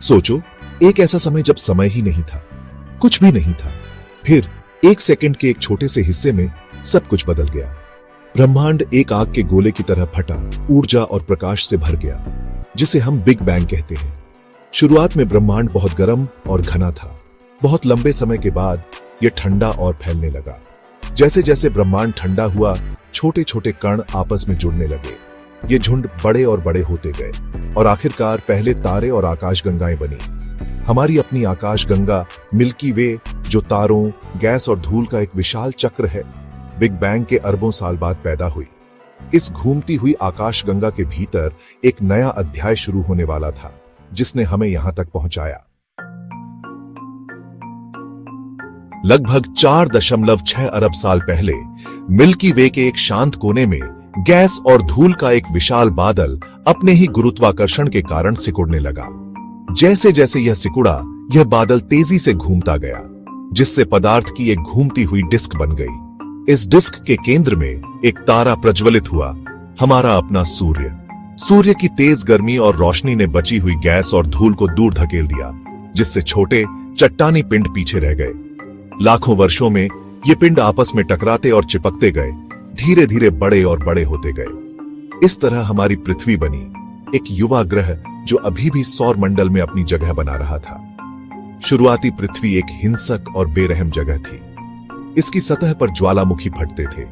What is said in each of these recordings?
सोचो, एक ऐसा समय जब समय ही नहीं था, कुछ भी नहीं था, फिर एक सेकंड के एक छोटे से हिस्से में सब कुछ बदल गया। ब्रह्मांड एक आग के गोले की तरह फटा, ऊर्जा और प्रकाश से भर गया, जिसे हम बिग बैंग कहते हैं। शुरुआत में ब्रह्मांड बहुत गर्म और घना था। बहुत लंबे समय के बाद यह ठंडा और फैलने लगा। जैसे जैसे ब्रह्मांड ठंडा हुआ, छोटे छोटे कण आपस में जुड़ने लगे। ये झुंड बड़े और बड़े होते गए और आखिरकार पहले तारे और आकाशगंगाएं बनी। हमारी अपनी आकाशगंगा मिल्की वे, जो तारों, गैस और धूल का एक विशाल चक्र है, बिग बैंग के अरबों साल बाद पैदा हुई। इस घूमती हुई आकाशगंगा के भीतर एक नया अध्याय शुरू होने वाला था, जिसने हमें यहां तक पहुंचाया। लगभग 4.6 अरब साल पहले मिल्की वे के एक शांत कोने में गैस और धूल का एक विशाल बादल अपने ही गुरुत्वाकर्षण के कारण सिकुड़ने लगा। जैसे जैसे यह सिकुड़ा, यह बादल तेजी से घूमता गया, जिससे पदार्थ की एक घूमती हुई डिस्क बन गई। इस डिस्क के केंद्र में एक तारा प्रज्वलित हुआ, हमारा अपना सूर्य। सूर्य की तेज गर्मी और रोशनी ने बची हुई गैस और धूल को दूर धकेल दिया, जिससे छोटे चट्टानी पिंड पीछे रह गए। लाखों वर्षों में ये पिंड आपस में टकराते और चिपकते गए, धीरे धीरे बड़े और बड़े होते गए। इस तरह हमारी पृथ्वी बनी, एक युवा ग्रह जो अभी भी सौर मंडल में अपनी जगह बना रहा था। शुरुआती पृथ्वी एक हिंसक और बेरहम जगह थी। इसकी सतह पर ज्वालामुखी फटते थे,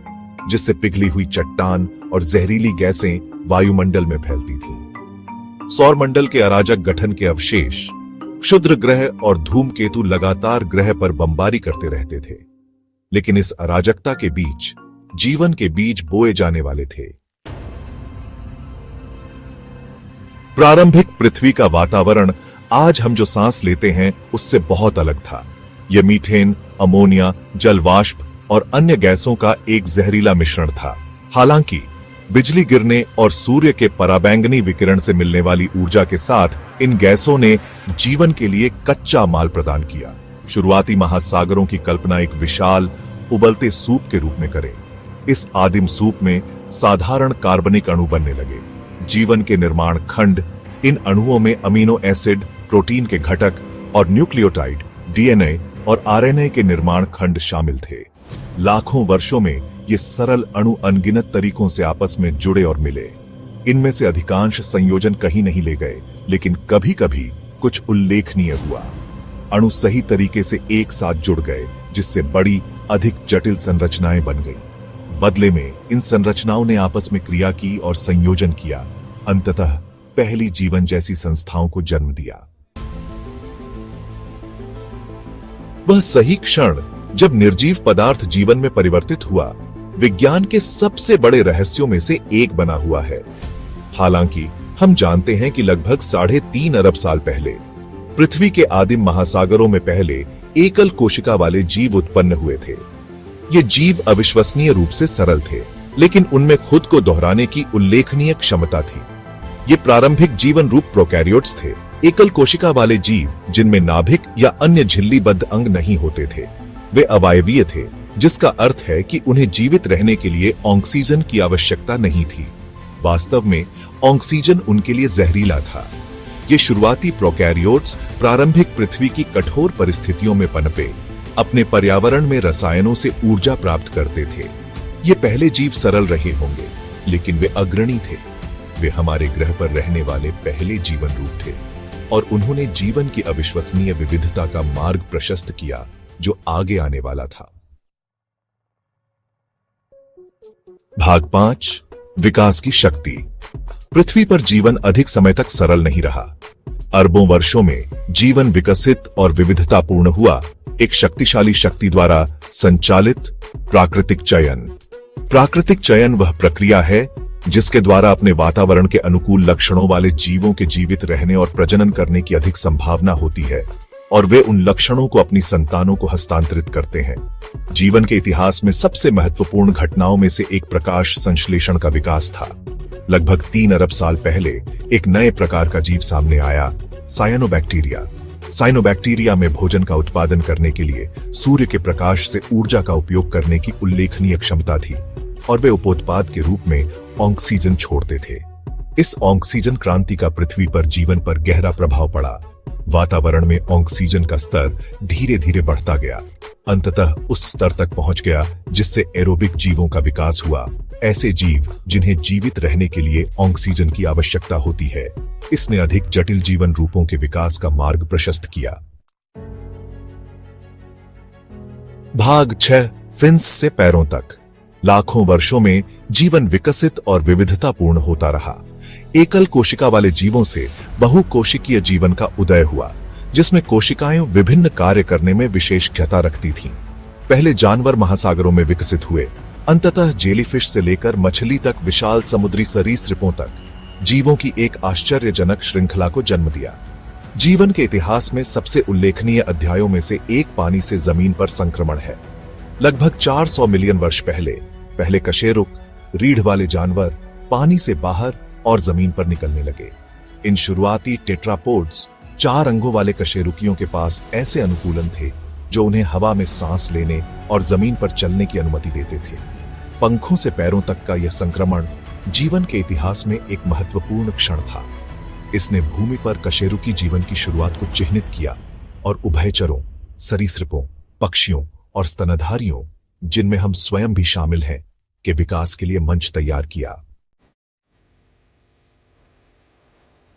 जिससे पिघली हुई चट्टान और जहरीली गैसें वायुमंडल में फैलती थीं। सौरमंडल के अराजक गठन के अवशेष, क्षुद्र ग्रह और धूमकेतु लगातार ग्रह पर बमबारी करते रहते थे। लेकिन इस अराजकता के बीच जीवन के बीज बोए जाने वाले थे। प्रारंभिक पृथ्वी का वातावरण आज हम जो सांस लेते हैं उससे बहुत अलग था। यह मीथेन, अमोनिया, जलवाष्प और अन्य गैसों का एक जहरीला मिश्रण था। हालांकि बिजली गिरने और सूर्य के पराबैंगनी विकिरण से मिलने वाली ऊर्जा के साथ इन गैसों ने जीवन के लिए कच्चा माल प्रदान किया। शुरुआती महासागरों की कल्पना एक विशाल उबलते सूप के रूप में करें। इस आदिम सूप में साधारण कार्बनिक अणु बनने लगे। जीवन के निर्माण खंड, इन अणुओं में अमीनो एसिड, प्रोटीन के घटक और न्यूक्लियोटाइड, डीएनए और आरएनए के निर्माण खंड शामिल थे। लाखों वर्षों में ये सरल अणु अनगिनत तरीकों से आपस में जुड़े और मिले। इनमें से अधिकांश संयोजन कहीं नहीं ले गए, लेकिन कभी कभी कुछ उल्लेखनीय हुआ। अणु सही तरीके से एक साथ जुड़ गए, जिससे बड़ी, अधिक जटिल संरचनाएं बन गई। बदले में इन संरचनाओं ने आपस में क्रिया की और संयोजन किया, अंततः पहली जीवन जैसी संस्थाओं को जन्म दिया। वह सही क्षण जब निर्जीव पदार्थ जीवन में परिवर्तित हुआ, विज्ञान के सबसे बड़े रहस्यों में से एक बना हुआ है। हालांकि हम जानते हैं कि लगभग 3.5 अरब साल पहले पृथ्वी के आदिम महासागरों में पहले एकल कोशिका वाले जीव उत्पन्न हुए थे। ये जीव अविश्वसनीय रूप से सरल थे, लेकिन उनमें खुद को दोहराने की उल्लेखनीय क्षमता थी। ये प्रारंभिक जीवन रूप प्रोकैरियोट्स थे, एकल कोशिका वाले जीव जिनमें नाभिक या अन्य झिल्लीबद्ध अंग नहीं होते थे। वे अवायवीय थे, जिसका अर्थ है कि उन्हें जीवित रहने के लिए ऑक्सीजन की आवश्यकता नहीं थी। वास्तव में ऑक्सीजन उनके लिए जहरीला था। ये शुरुआती प्रोकैरियोट्स प्रारंभिक पृथ्वी की कठोर परिस्थितियों में पनपे, अपने पर्यावरण में रसायनों से ऊर्जा प्राप्त करते थे। ये पहले जीव सरल रहे होंगे, लेकिन वे अग्रणी थे। वे हमारे ग्रह पर रहने वाले पहले जीवन रूप थे और उन्होंने जीवन की अविश्वसनीय विविधता का मार्ग प्रशस्त किया जो आगे आने वाला था। भाग 5, विकास की शक्ति। पृथ्वी पर जीवन अधिक समय तक सरल नहीं रहा। अरबों वर्षों में जीवन विकसित और विविधतापूर्ण हुआ, एक शक्तिशाली शक्ति द्वारा संचालित प्राकृतिक चयन। प्राकृतिक चयन वह प्रक्रिया है जिसके द्वारा अपने वातावरण के अनुकूल लक्षणों वाले जीवों के जीवित रहने और प्रजनन करने की अधिक संभावना होती है और वे उन लक्षणों को अपनी संतानों को हस्तांतरित करते हैं। जीवन के इतिहास में सबसे महत्वपूर्ण घटनाओं में से एक प्रकाश संश्लेषण का विकास था। लगभग 3 अरब साल पहले एक नए प्रकार का जीव सामने आया, साइनोबैक्टीरिया। साइनोबैक्टीरिया में भोजन का उत्पादन करने के लिए सूर्य के प्रकाश से ऊर्जा का उपयोग करने की उल्लेखनीय क्षमता थी और वे उपोत्पाद के रूप में ऑक्सीजन छोड़ते थे। इस ऑक्सीजन क्रांति का पृथ्वी पर जीवन पर गहरा प्रभाव पड़ा। वातावरण में ऑक्सीजन का स्तर धीरे धीरे बढ़ता गया, अंततः उस स्तर तक पहुंच गया जिससे एरोबिक जीवों का विकास हुआ, ऐसे जीव जिन्हें जीवित रहने के लिए ऑक्सीजन की आवश्यकता होती है। इसने अधिक जटिल जीवन रूपों के विकास का मार्ग प्रशस्त किया। भाग 6, फिन्स से पैरों तक। लाखों वर्षों में जीवन विकसित और विविधतापूर्ण होता रहा। एकल कोशिका वाले जीवों से बहुकोशिकीय जीवन का उदय हुआ, जिसमें कोशिकाएं विभिन्न कार्य करने में विशेषज्ञता रखती थीं। पहले जानवर महासागरों में विकसित हुए, अंततः जेलीफिश से लेकर मछली तक विशाल समुद्री सरीसृपों तक जीवों की एक आश्चर्यजनक श्रृंखला को जन्म दिया। जीवन के इतिहास में सबसे उल्लेखनीय अध्यायों में से एक पानी से जमीन पर संक्रमण है। लगभग 400 मिलियन वर्ष पहले कशेरुक, रीढ़ वाले जानवर पानी से बाहर और जमीन पर निकलने लगे। इन शुरुआती टेट्रापोड्स 4 अंगों वाले कशेरुकियों के पास ऐसे अनुकूलन थे जो उन्हें हवा में सांस लेने और जमीन पर चलने की अनुमति देते थे। पंखों से पैरों तक का यह संक्रमण जीवन के इतिहास में एक महत्वपूर्ण क्षण था। इसने भूमि पर कशेरुकी जीवन की शुरुआत को चिह्नित किया और उभयचरों, सरीसृपों, पक्षियों और स्तनधारियों, जिनमें हम स्वयं भी शामिल हैं, के विकास के लिए मंच तैयार किया।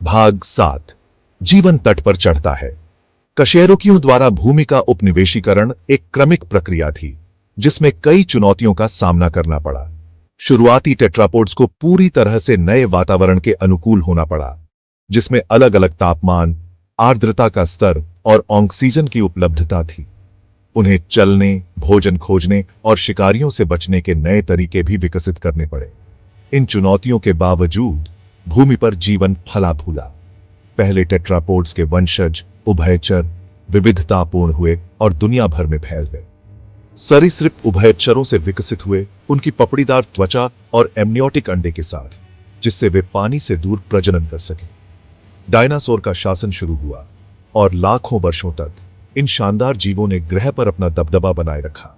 भाग 7, जीवन तट पर चढ़ता है। कशेरुकियों द्वारा भूमि का उपनिवेशीकरण एक क्रमिक प्रक्रिया थी, जिसमें कई चुनौतियों का सामना करना पड़ा। शुरुआती टेट्रापोड्स को पूरी तरह से नए वातावरण के अनुकूल होना पड़ा, जिसमें अलग अलग तापमान, आर्द्रता का स्तर और ऑक्सीजन की उपलब्धता थी। उन्हें चलने, भोजन खोजने और शिकारियों से बचने के नए तरीके भी विकसित करने पड़े। इन चुनौतियों के बावजूद भूमि पर जीवन फला फूला। पहले टेट्रापोड्स के वंशज उभयचर विविधतापूर्ण हुए और दुनिया भर में फैल गए। सरीसृप उभयचरों से विकसित हुए, उनकी पपड़ीदार त्वचा और एमनियोटिक अंडे के साथ, जिससे वे पानी से दूर प्रजनन कर सके। डायनासोर का शासन शुरू हुआ और लाखों वर्षों तक इन शानदार जीवों ने ग्रह पर अपना दबदबा बनाए रखा।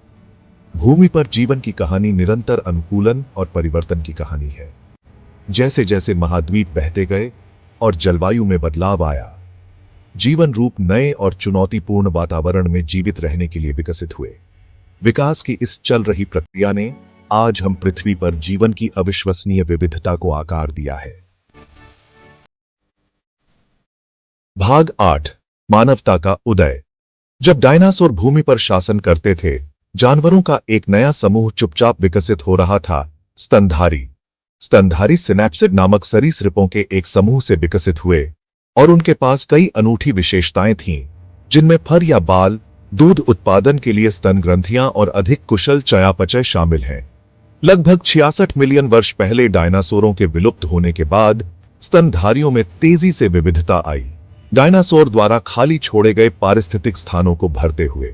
भूमि पर जीवन की कहानी निरंतर अनुकूलन और परिवर्तन की कहानी है। जैसे जैसे महाद्वीप बहते गए और जलवायु में बदलाव आया, जीवन रूप नए और चुनौतीपूर्ण वातावरण में जीवित रहने के लिए विकसित हुए। विकास की इस चल रही प्रक्रिया ने आज हम पृथ्वी पर जीवन की अविश्वसनीय विविधता को आकार दिया है। भाग 8, मानवता का उदय। जब डायनासोर भूमि पर शासन करते थे, जानवरों का एक नया समूह चुपचाप विकसित हो रहा था, स्तनधारी। स्तनधारी सिनैप्सिड नामक सरीसृपों के एक समूह से विकसित हुए और उनके पास कई अनूठी विशेषताएं थीं, जिनमें फर या बाल, दूध उत्पादन के लिए स्तन ग्रंथियां और अधिक कुशल चयापचय शामिल हैं। लगभग 66 मिलियन वर्ष पहले डायनासोरों के विलुप्त होने के बाद स्तनधारियों में तेजी से विविधता आई, डायनासोर द्वारा खाली छोड़े गए पारिस्थितिक स्थानों को भरते हुए।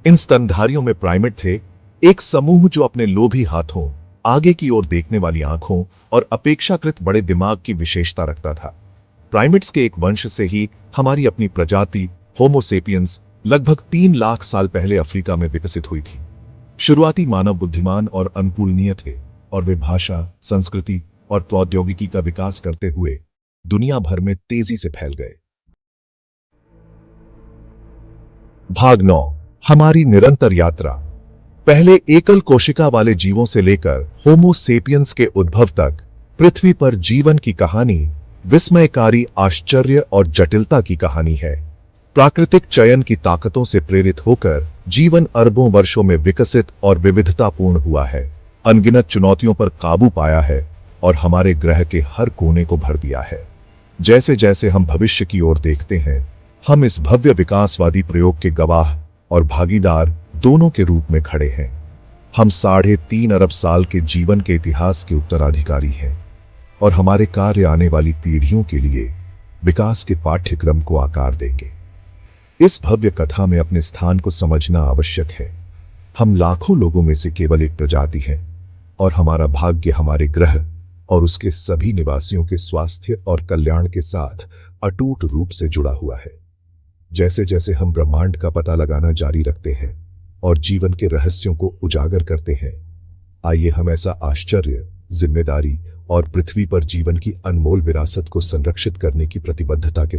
इन स्तनधारियों में प्राइमेट थे, एक समूह जो अपने लोभी हाथों, आगे की ओर देखने वाली आंखों और अपेक्षाकृत बड़े दिमाग की विशेषता रखता था। प्राइमेट्स के एक वंश से ही हमारी अपनी प्रजाति होमो सेपियंस लगभग 3 लाख साल पहले अफ्रीका में विकसित हुई थी। शुरुआती मानव बुद्धिमान और अनुकूलनीय थे और वे भाषा, संस्कृति और प्रौद्योगिकी का विकास करते हुए दुनिया भर में तेजी से फैल गए। भाग 9, हमारी निरंतर यात्रा। पहले एकल कोशिका वाले जीवों से लेकर होमो सेपियंस के उद्भव तक पृथ्वी पर जीवन की कहानी विस्मयकारी आश्चर्य और जटिलता की कहानी है। प्राकृतिक चयन की ताकतों से प्रेरित होकर जीवन अरबों वर्षों में विकसित और विविधतापूर्ण हुआ है, अनगिनत चुनौतियों पर काबू पाया है और हमारे ग्रह के हर कोने को भर दिया है। जैसे जैसे हम भविष्य की ओर देखते हैं, हम इस भव्य विकासवादी प्रयोग के गवाह और भागीदार दोनों के रूप में खड़े हैं। हम 3.5 अरब साल के जीवन के इतिहास के उत्तराधिकारी हैं और हमारे कार्य आने वाली पीढ़ियों के लिए विकास के पाठ्यक्रम को आकार देंगे। इस भव्य कथा में अपने स्थान को समझना आवश्यक है। हम लाखों लोगों में से केवल एक प्रजाति हैं और हमारा भाग्य हमारे ग्रह और उसके सभी निवासियों के स्वास्थ्य और कल्याण के साथ अटूट रूप से जुड़ा हुआ है। जैसे जैसे हम ब्रह्मांड का पता लगाना जारी रखते हैं और जीवन के रहस्यों को उजागर करते हैं, आइए हम ऐसा आश्चर्य, जिम्मेदारी और पृथ्वी पर जीवन की अनमोल विरासत को संरक्षित करने की प्रतिबद्धता के